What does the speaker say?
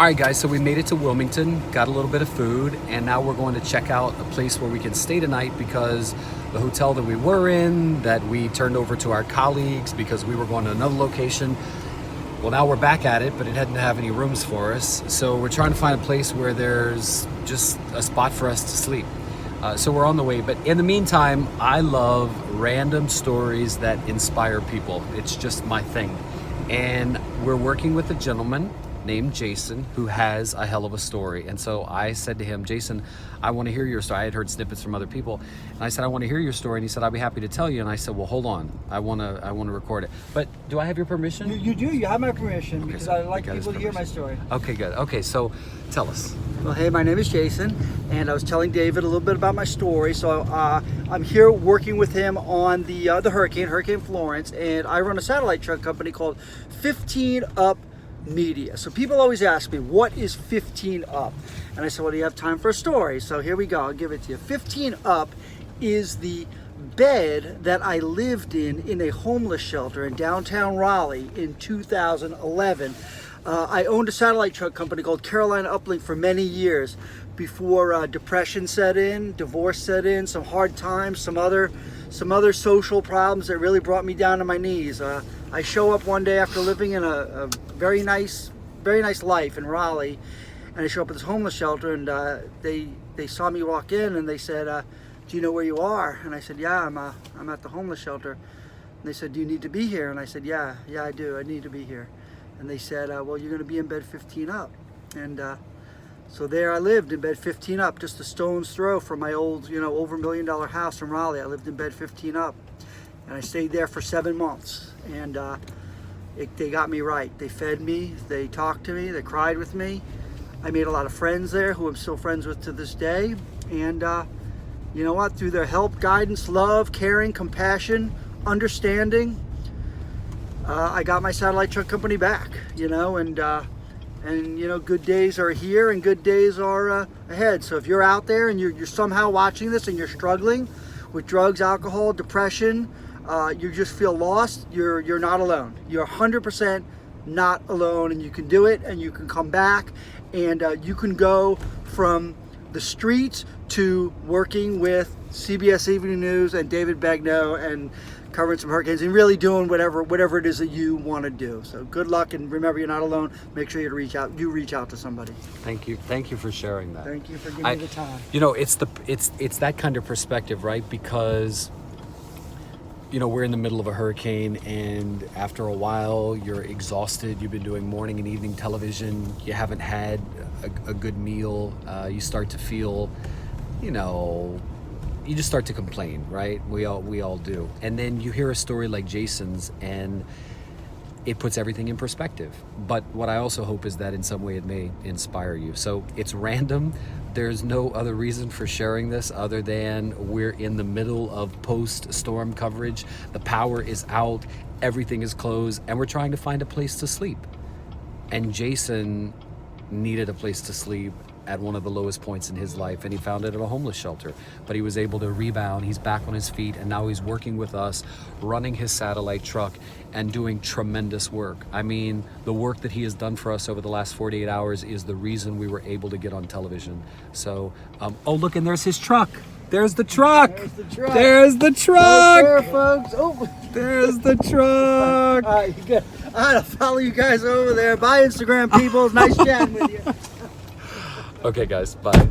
All right, guys, so we made it to Wilmington, got a little bit of food, and now we're going to check out a place where we can stay tonight because the hotel that we were in, that we turned over to our colleagues because we were going to another location. Well, now we're back at it, but it didn't have any rooms for us. So we're trying to find a place where there's just a spot for us to sleep. So we're on the way, but in the meantime, I love random stories that inspire people. It's just my thing. And we're working with a gentleman named Jason who has a hell of a story. And so I said to him, Jason, I want to hear your story. I had heard snippets from other people. And I said, I want to hear your story. And he said, I'll be happy to tell you. And I said, well, hold on. I want to record it. But do I have your permission? You do. You have my permission because so I like people to hear my story. Okay, good. Okay, so tell us. Well, hey, my name is Jason, and I was telling David a little bit about my story. So I'm here working with him on the Hurricane Florence, and I run a satellite truck company called 15 Up Media. So people always ask me, what is 15 Up? And I said, well, do you have time for a story? So here we go. I'll give it to you. 15 Up is the bed that I lived in a homeless shelter in downtown Raleigh in 2011. I owned a satellite truck company called Carolina Uplink for many years before depression set in, divorce set in, some hard times, some other social problems that really brought me down to my knees. I show up one day after living in a very nice life in Raleigh, and I show up at this homeless shelter, and they saw me walk in, and they said, do you know where you are? And I said, yeah, I'm at the homeless shelter. And they said, do you need to be here? And I said, yeah, I do. I need to be here. And they said, well, you're going to be in bed 15 up. And so there I lived in bed 15 up, just a stone's throw from my old, over $1 million house in Raleigh. I lived in bed 15 up. And I stayed there for 7 months. And they got me right. They fed me, they talked to me, they cried with me. I made a lot of friends there who I'm still friends with to this day. And you know what? Through their help, guidance, love, caring, compassion, understanding, I got my satellite truck company back, and good days are here and good days are ahead. So if you're out there and you're somehow watching this and you're struggling with drugs, alcohol, depression, you just feel lost, you're not alone. You're 100% not alone, and you can do it, and you can come back, and you can go from the streets to working with CBS Evening News and David Begnaud and covering some hurricanes and really doing whatever it is that you want to do. So good luck, and remember, you're not alone. Make sure you reach out to somebody. Thank you for sharing that. Thank you for giving me the time. It's that kind of perspective, right? Because we're in the middle of a hurricane, and after a while you're exhausted. You've been doing morning and evening television, you haven't had a good meal, you start to feel, you just start to complain, right? We all do. And then you hear a story like Jason's, and it puts everything in perspective. But what I also hope is that in some way it may inspire you. So it's random. There's no other reason for sharing this other than we're in the middle of post-storm coverage. The power is out, everything is closed, and we're trying to find a place to sleep. And Jason needed a place to sleep at one of the lowest points in his life, and he found it at a homeless shelter. But he was able to rebound. He's back on his feet, and now he's working with us, running his satellite truck and doing tremendous work. I mean, the work that he has done for us over the last 48 hours is the reason we were able to get on television. So, oh, look, and there's his truck. There's the truck. There's the truck. There's the truck. Right there, folks. Oh. There's the truck. All right, good. I'll follow you guys over there. Bye, Instagram people. Nice chatting with you. Okay, guys, bye.